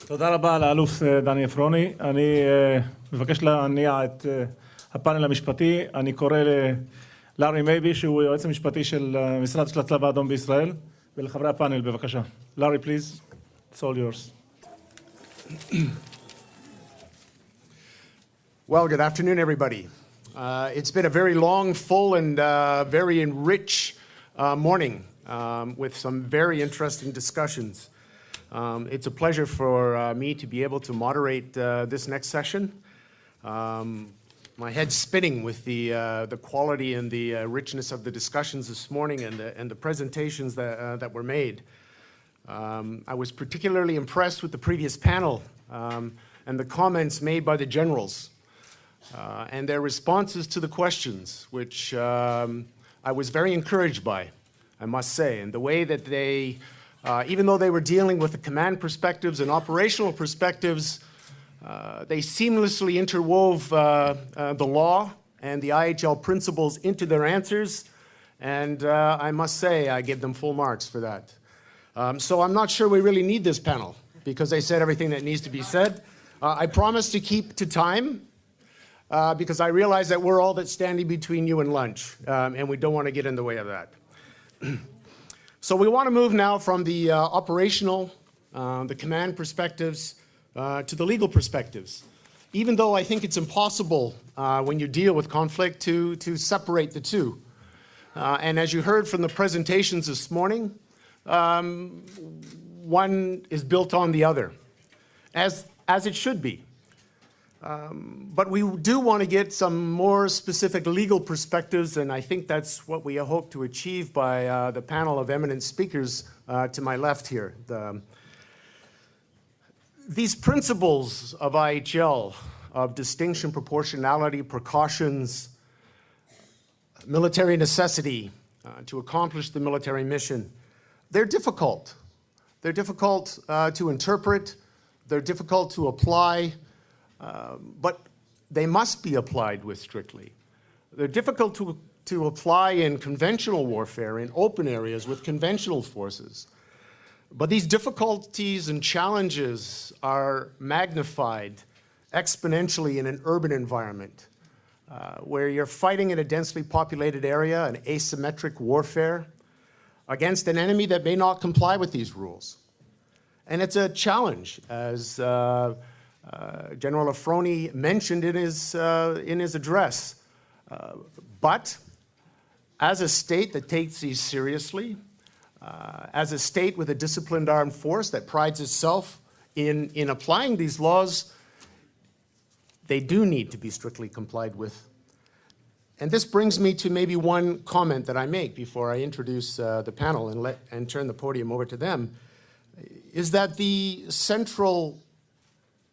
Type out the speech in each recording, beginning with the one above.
תודה רבה לאלוף דני אפרוני. אני מבקש להניע את הפאנל המשפטי. אני קורא ללארי מייבי, שהוא היועץ המשפטי של משרד של הצלב האדום בישראל, ולחברי הפאנל, בבקשה. לארי, please. It's all yours. Well, good afternoon, everybody. It's been a very long, full, and very rich morning with some very interesting discussions. It's a pleasure for me to be able to moderate this next session. My head's spinning with the quality and the richness of the discussions this morning and the presentations that were made. I was particularly impressed with the previous panel and the comments made by the generals and their responses to the questions, which I was very encouraged by, I must say, and the way that they, even though they were dealing with the command perspectives and operational perspectives, they seamlessly interwove the law and the IHL principles into their answers, and I must say I give them full marks for that. So I'm not sure we really need this panel, because they said everything that needs to be said. I promise to keep to time, because I realize that we're all that's standing between you and lunch, and we don't want to get in the way of that. So we want to move now from the operational, the command perspectives, to the legal perspectives, even though I think it's impossible when you deal with conflict to separate the two. And as you heard from the presentations this morning, one is built on the other, as it should be. But we do want to get some more specific legal perspectives, and I think that's what we hope to achieve by the panel of eminent speakers to my left here. These principles of IHL, of distinction, proportionality, precautions, military necessity to accomplish the military mission, they're difficult. They're difficult to interpret, they're difficult to apply, but they must be applied with strictly. They're difficult to apply in conventional warfare, in open areas with conventional forces. But these difficulties and challenges are magnified exponentially in an urban environment where you're fighting in a densely populated area, an asymmetric warfare against an enemy that may not comply with these rules. And it's a challenge, as General Afroni mentioned in his address. But as a state that takes these seriously, as a state with a disciplined armed force that prides itself in applying these laws, they do need to be strictly complied with. And this brings me to maybe one comment that I make before I introduce the panel and turn the podium over to them, is that the central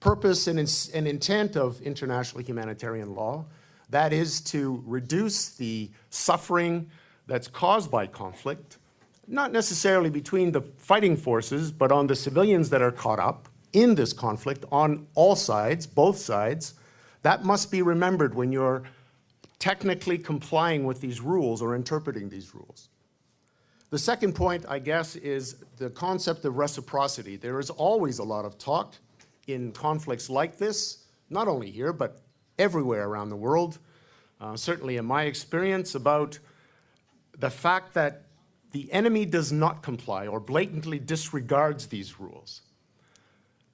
purpose and intent of international humanitarian law, that is to reduce the suffering that's caused by conflict, not necessarily between the fighting forces, but on the civilians that are caught up in this conflict on all sides, both sides. That must be remembered when you're technically complying with these rules or interpreting these rules. The second point, I guess, is the concept of reciprocity. There is always a lot of talk in conflicts like this, not only here, but everywhere around the world, certainly in my experience, about the fact that the enemy does not comply or blatantly disregards these rules.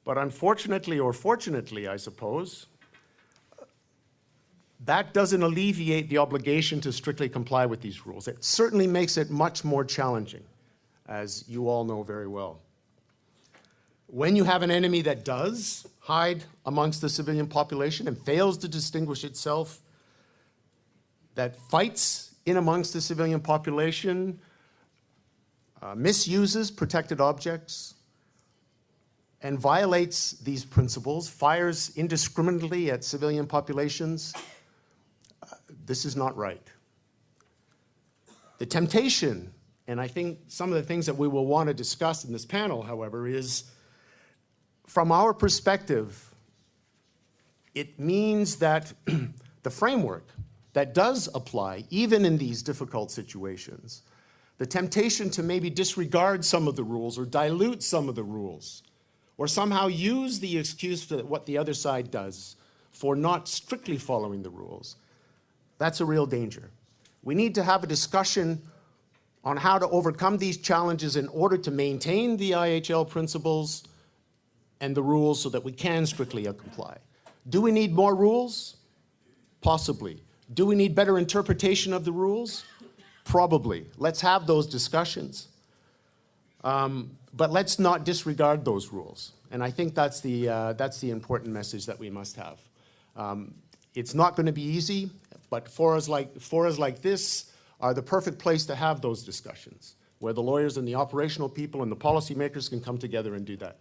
But unfortunately, or fortunately, I suppose, that doesn't alleviate the obligation to strictly comply with these rules. It certainly makes it much more challenging, as you all know very well. When you have an enemy that does hide amongst the civilian population and fails to distinguish itself, that fights in amongst the civilian population, misuses protected objects, and violates these principles, fires indiscriminately at civilian populations, this is not right. The temptation, and I think some of the things that we will want to discuss in this panel, however, is from our perspective, it means that the framework that does apply, even in these difficult situations, the temptation to maybe disregard some of the rules or dilute some of the rules or somehow use the excuse for what the other side does for not strictly following the rules, that's a real danger. We need to have a discussion on how to overcome these challenges in order to maintain the IHL principles and the rules so that we can strictly comply. Do we need more rules? Possibly. Do we need better interpretation of the rules? Probably. Let's have those discussions. But let's not disregard those rules. And I think that's the important message that we must have. It's not going to be easy, but forums like this are the perfect place to have those discussions, where the lawyers and the operational people and the policymakers can come together and do that.